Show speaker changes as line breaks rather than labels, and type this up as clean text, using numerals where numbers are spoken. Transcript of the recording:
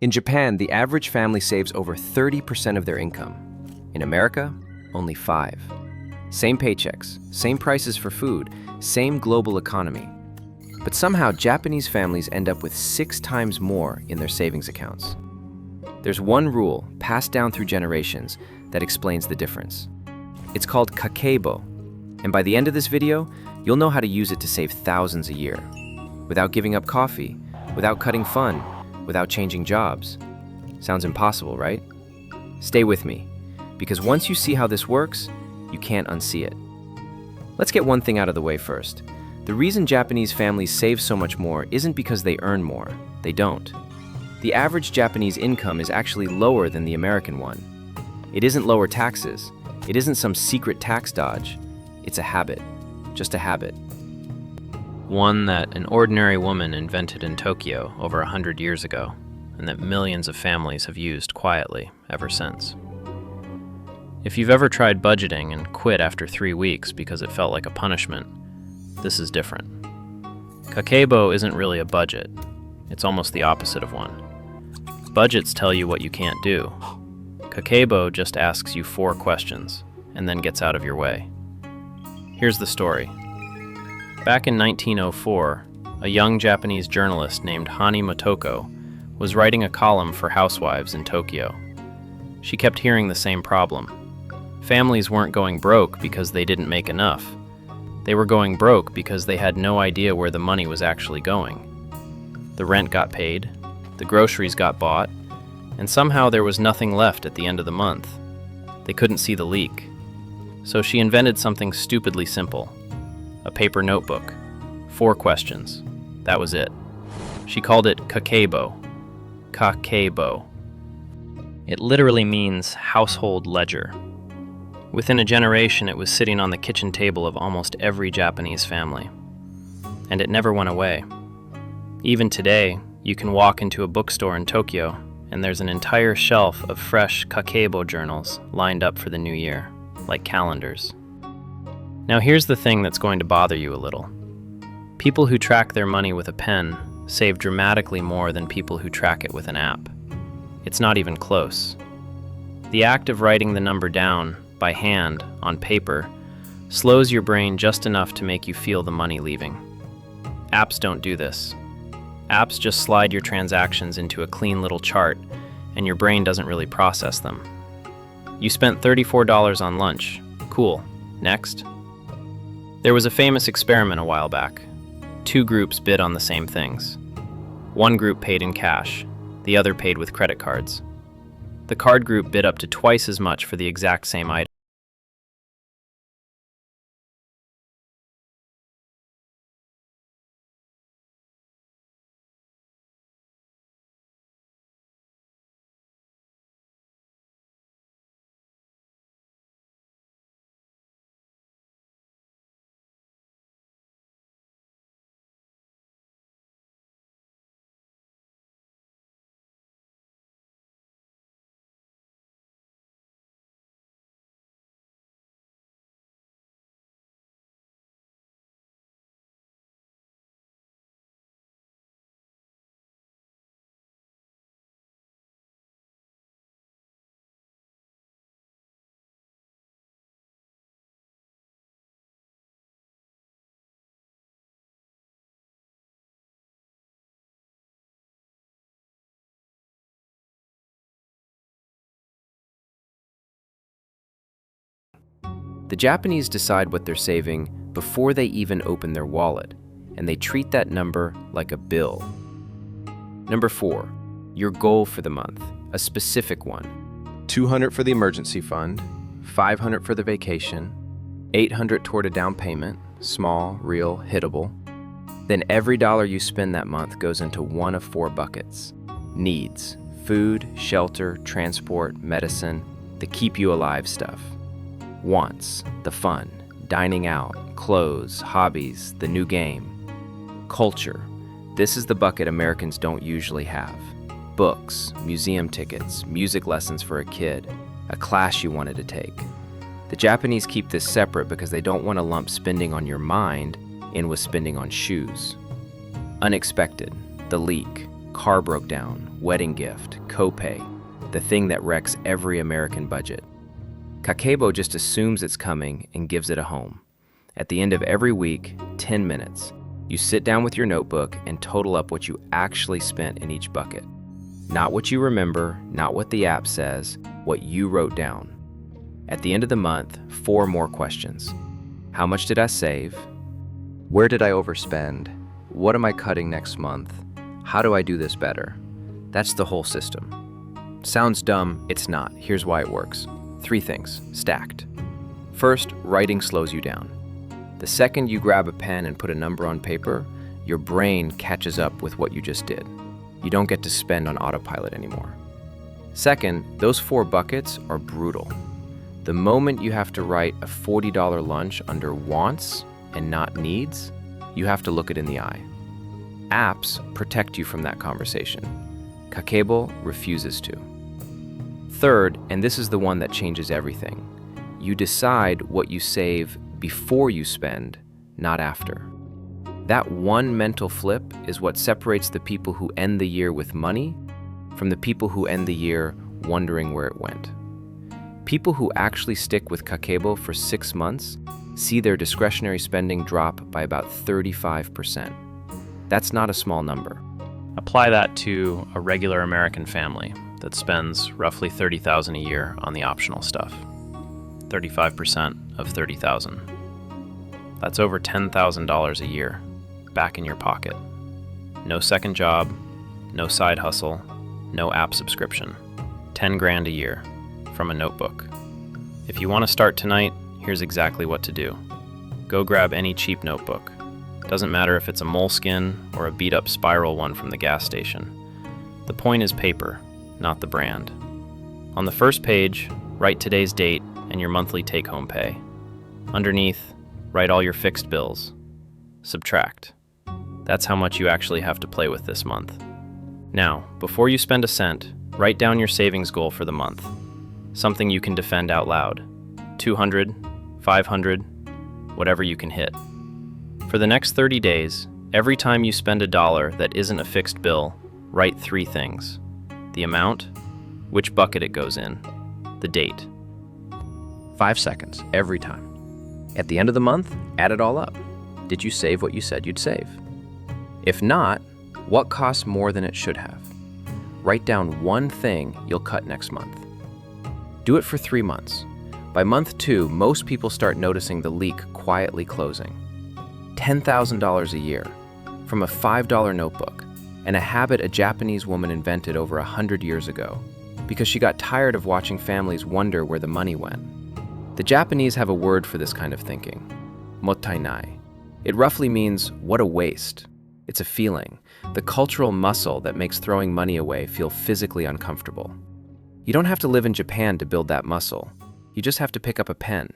In Japan, the average family saves over 30% of their income. In America, only 5%. Same paychecks, same prices for food, same global economy. But somehow, Japanese families end up with 6 times more in their savings accounts. There's one rule, passed down through generations, that explains the difference. It's called Kakeibo, and by the end of this video, you'll know how to use it to save thousands a year, without giving up coffee, without cutting fun, without changing jobs. Sounds impossible, right? Stay with me, because once you see how this works, you can't unsee it. Let's get one thing out of the way first. The reason Japanese families save so much more isn't because they earn more. They don't. The average Japanese income is actually lower than the American one. It isn't lower taxes. It isn't some secret tax dodge. It's a habit. Just a habit.
One that an ordinary woman invented in Tokyo over 100 years ago, and that millions of families have used quietly ever since. If you've ever tried budgeting and quit after 3 weeks because it felt like a punishment, this is different. Kakeibo isn't really a budget. It's almost the opposite of one. Budgets tell you what you can't do. Kakeibo just asks you 4 questions and then gets out of your way. Here's the story. Back in 1904, a young Japanese journalist named Hani Motoko was writing a column for housewives in Tokyo. She kept hearing the same problem. Families weren't going broke because they didn't make enough. They were going broke because they had no idea where the money was actually going. The rent got paid, the groceries got bought, and somehow there was nothing left at the end of the month. They couldn't see the leak. So she invented something stupidly simple. A paper notebook. 4 questions. That was it. She called it Kakeibo. Kakeibo. It literally means household ledger. Within a generation, it was sitting on the kitchen table of almost every Japanese family. And it never went away. Even today, you can walk into a bookstore in Tokyo, and there's an entire shelf of fresh Kakeibo journals lined up for the new year, like calendars. Now here's the thing that's going to bother you a little. People who track their money with a pen save dramatically more than people who track it with an app. It's not even close. The act of writing the number down by hand on paper slows your brain just enough to make you feel the money leaving. Apps don't do this. Apps just slide your transactions into a clean little chart, and your brain doesn't really process them. You spent $34 on lunch. Cool. Next. There was a famous experiment a while back. 2 groups bid on the same things. One group paid in cash, the other paid with credit cards. The card group bid up to twice as much for the exact same item.
The Japanese decide what they're saving before they even open their wallet, and they treat that number like a bill. Number 4, your goal for the month, a specific one. $200 for the emergency fund, $500 for the vacation, $800 toward a down payment, small, real, hittable. Then every dollar you spend that month goes into one of 4 buckets. Needs, food, shelter, transport, medicine, the keep you alive stuff. Wants, the fun, dining out, clothes, hobbies, the new game. Culture, this is the bucket Americans don't usually have. Books, museum tickets, music lessons for a kid, a class you wanted to take. The Japanese keep this separate because they don't want to lump spending on your mind in with spending on shoes. Unexpected, the leak, car broke down, wedding gift, copay, the thing that wrecks every American budget. Kakeibo just assumes it's coming and gives it a home. At the end of every week, 10 minutes, you sit down with your notebook and total up what you actually spent in each bucket. Not what you remember, not what the app says, what you wrote down. At the end of the month, 4 more questions. How much did I save? Where did I overspend? What am I cutting next month? How do I do this better? That's the whole system. Sounds dumb, it's not. Here's why it works. 3 things, stacked. First, writing slows you down. The second you grab a pen and put a number on paper, your brain catches up with what you just did. You don't get to spend on autopilot anymore. Second, those 4 buckets are brutal. The moment you have to write a $40 lunch under wants and not needs, you have to look it in the eye. Apps protect you from that conversation. Kakeibo refuses to. Third, and this is the one that changes everything, you decide what you save before you spend, not after. That one mental flip is what separates the people who end the year with money from the people who end the year wondering where it went. People who actually stick with Kakeibo for 6 months see their discretionary spending drop by about 35%. That's not a small number.
Apply that to a regular American family that spends roughly $30,000 a year on the optional stuff. 35% of $30,000. That's over $10,000 a year back in your pocket. No second job, no side hustle, no app subscription. 10 grand a year from a notebook. If you want to start tonight, here's exactly what to do. Go grab any cheap notebook. Doesn't matter if it's a Moleskine or a beat-up spiral one from the gas station. The point is paper, not the brand. On the first page, write today's date and your monthly take-home pay. Underneath, write all your fixed bills. Subtract. That's how much you actually have to play with this month. Now, before you spend a cent, write down your savings goal for the month. Something you can defend out loud. 200, 500, whatever you can hit. For the next 30 days, every time you spend $1 that isn't a fixed bill, write 3 things. The amount, which bucket it goes in, the date. 5 seconds, every time. At the end of the month, add it all up. Did you save what you said you'd save? If not, what costs more than it should have? Write down one thing you'll cut next month. Do it for 3 months. By month 2, most people start noticing the leak quietly closing. $10,000 a year from a $5 notebook and a habit a Japanese woman invented over 100 years ago because she got tired of watching families wonder where the money went. The Japanese have a word for this kind of thinking, mottainai. It roughly means, what a waste. It's a feeling, the cultural muscle that makes throwing money away feel physically uncomfortable. You don't have to live in Japan to build that muscle. You just have to pick up a pen,